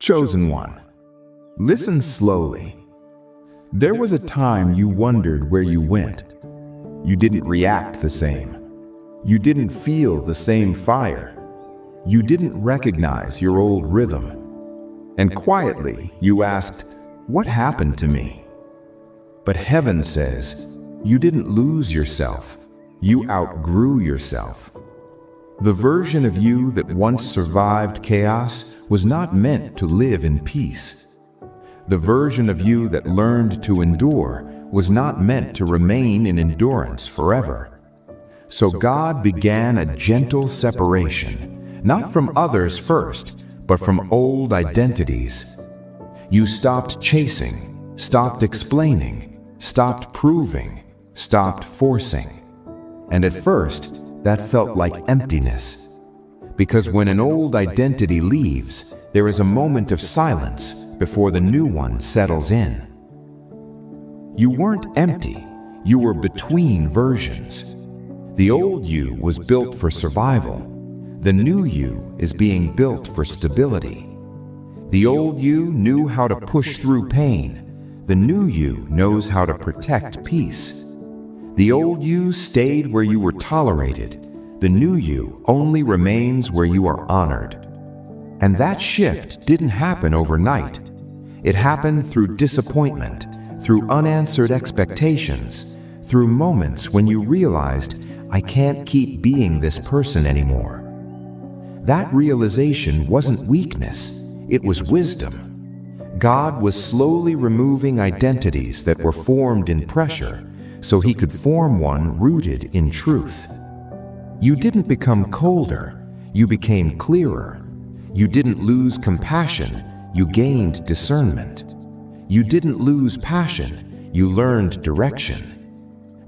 Chosen one. Listen slowly. There was a time you wondered where you went. You didn't react the same. You didn't feel the same fire. You didn't recognize your old rhythm. And quietly you asked, "What happened to me?" But heaven says, you didn't lose yourself. You outgrew yourself. The version of you that once survived chaos was not meant to live in peace. The version of you that learned to endure was not meant to remain in endurance forever. So God began a gentle separation, not from others first, but from old identities. You stopped chasing, stopped explaining, stopped proving, stopped forcing. And at first, that felt like emptiness. Because when an old identity leaves, there is a moment of silence before the new one settles in. You weren't empty, you were between versions. The old you was built for survival. The new you is being built for stability. The old you knew how to push through pain. The new you knows how to protect peace. The old you stayed where you were tolerated. The new you only remains where you are honored. And that shift didn't happen overnight. It happened through disappointment, through unanswered expectations, through moments when you realized, "I can't keep being this person anymore." That realization wasn't weakness, it was wisdom. God was slowly removing identities that were formed in pressure, so He could form one rooted in truth. You didn't become colder, you became clearer. You didn't lose compassion, you gained discernment. You didn't lose passion, you learned direction.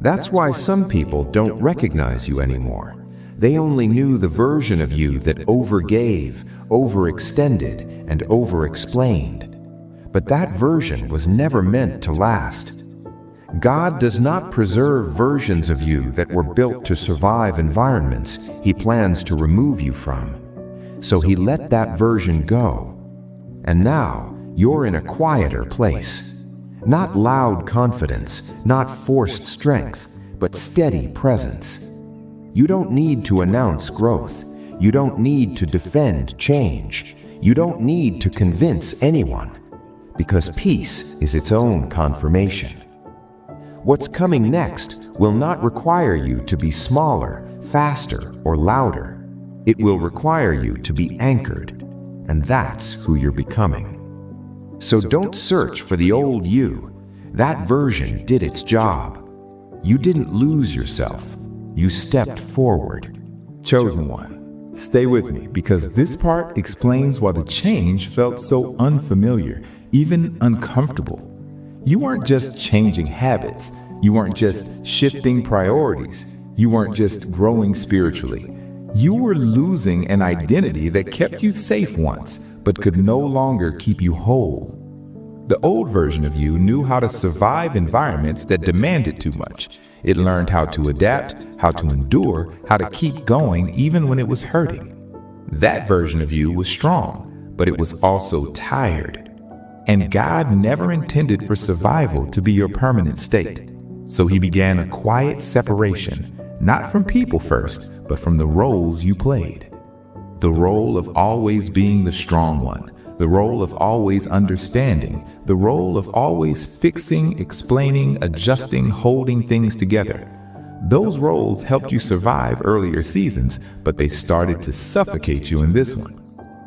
That's why some people don't recognize you anymore. They only knew the version of you that overgave, overextended, and overexplained. But that version was never meant to last. God does not preserve versions of you that were built to survive environments He plans to remove you from. So He let that version go. And now you're in a quieter place. Not loud confidence, not forced strength, but steady presence. You don't need to announce growth. You don't need to defend change. You don't need to convince anyone, because peace is its own confirmation. What's coming next will not require you to be smaller, faster, or louder. It will require you to be anchored, and that's who you're becoming. So don't search for the old you. That version did its job. You didn't lose yourself. You stepped forward. Chosen one, stay with me, because this part explains why the change felt so unfamiliar, even uncomfortable. You weren't just changing habits. You weren't just shifting priorities. You weren't just growing spiritually. You were losing an identity that kept you safe once, but could no longer keep you whole. The old version of you knew how to survive environments that demanded too much. It learned how to adapt, how to endure, how to keep going even when it was hurting. That version of you was strong, but it was also tired. And God never intended for survival to be your permanent state. So He began a quiet separation, not from people first, but from the roles you played. The role of always being the strong one, the role of always understanding, the role of always fixing, explaining, adjusting, holding things together. Those roles helped you survive earlier seasons, but they started to suffocate you in this one.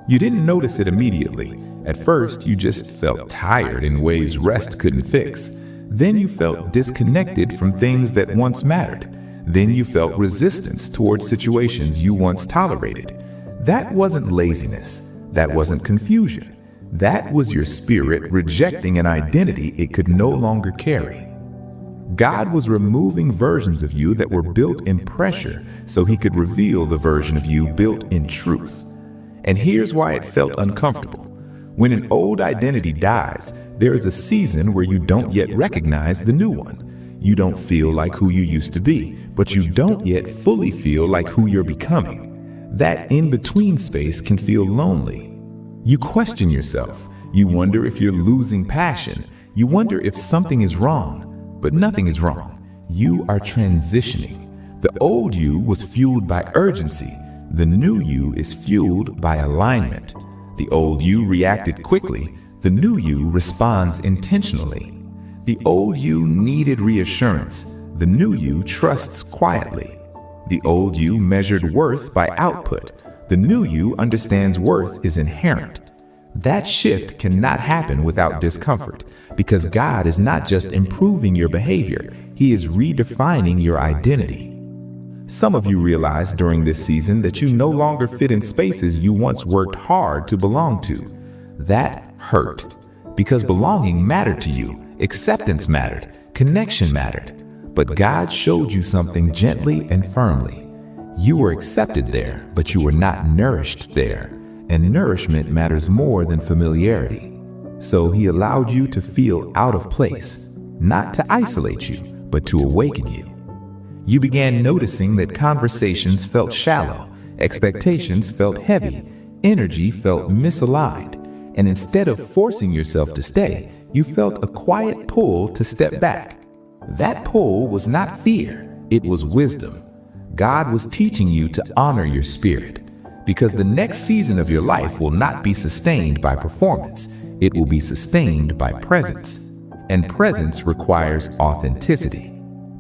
You didn't notice it immediately. At first, you just felt tired in ways rest couldn't fix. Then you felt disconnected from things that once mattered. Then you felt resistance towards situations you once tolerated. That wasn't laziness. That wasn't confusion. That was your spirit rejecting an identity it could no longer carry. God was removing versions of you that were built in pressure so He could reveal the version of you built in truth. And here's why it felt uncomfortable. When an old identity dies, there is a season where you don't yet recognize the new one. You don't feel like who you used to be, but you don't yet fully feel like who you're becoming. That in-between space can feel lonely. You question yourself. You wonder if you're losing passion. You wonder if something is wrong, but nothing is wrong. You are transitioning. The old you was fueled by urgency. The new you is fueled by alignment. The old you reacted quickly. The new you responds intentionally. The old you needed reassurance. The new you trusts quietly. The old you measured worth by output. The new you understands worth is inherent. That shift cannot happen without discomfort, because God is not just improving your behavior, He is redefining your identity. Some of you realize during this season that you no longer fit in spaces you once worked hard to belong to. That hurt, because belonging mattered to you, acceptance mattered, connection mattered. But God showed you something gently and firmly. You were accepted there, but you were not nourished there. And nourishment matters more than familiarity. So He allowed you to feel out of place, not to isolate you, but to awaken you. You began noticing that conversations felt shallow, expectations felt heavy, energy felt misaligned, and instead of forcing yourself to stay, you felt a quiet pull to step back. That pull was not fear, it was wisdom. God was teaching you to honor your spirit, because the next season of your life will not be sustained by performance, it will be sustained by presence. And presence requires authenticity.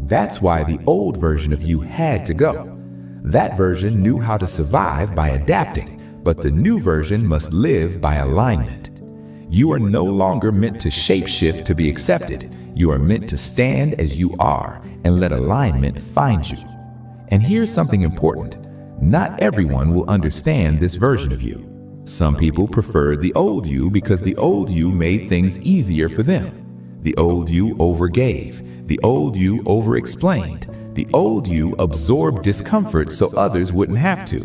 That's why the old version of you had to go. That version knew how to survive by adapting, but the new version must live by alignment. You are no longer meant to shapeshift to be accepted. You are meant to stand as you are and let alignment find you. And here's something important. Not everyone will understand this version of you. Some people prefer the old you because the old you made things easier for them. The old you overgave. The old you overexplained. The old you absorbed discomfort so others wouldn't have to.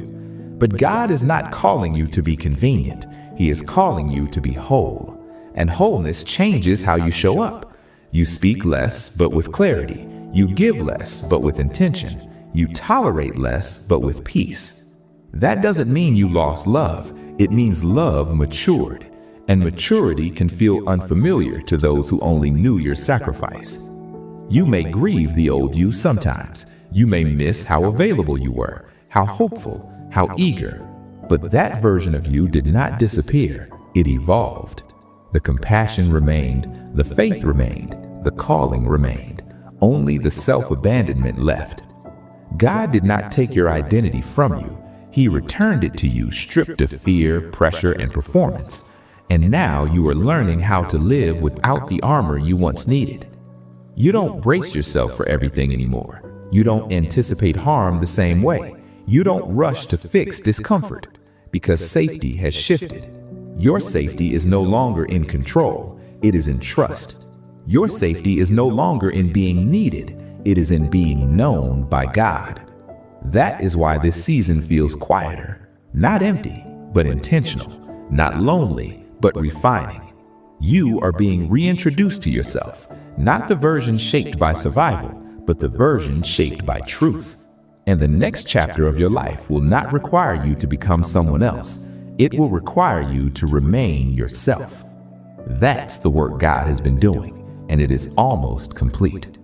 But God is not calling you to be convenient. He is calling you to be whole. And wholeness changes how you show up. You speak less, but with clarity. You give less, but with intention. You tolerate less, but with peace. That doesn't mean you lost love. It means love matured. And maturity can feel unfamiliar to those who only knew your sacrifice. You may grieve the old you sometimes. You may miss how available you were, how hopeful, how eager. But that version of you did not disappear. It evolved. The compassion remained, the faith remained, the calling remained. Only the self-abandonment left. God did not take your identity from you. He returned it to you stripped of fear, pressure, and performance. And now you are learning how to live without the armor you once needed. You don't brace yourself for everything anymore. You don't anticipate harm the same way. You don't rush to fix discomfort because safety has shifted. Your safety is no longer in control. It is in trust. Your safety is no longer in being needed. It is in being known by God. That is why this season feels quieter, not empty, but intentional, not lonely, but refining. You are being reintroduced to yourself, not the version shaped by survival, but the version shaped by truth. And the next chapter of your life will not require you to become someone else. It will require you to remain yourself. That's the work God has been doing, and it is almost complete.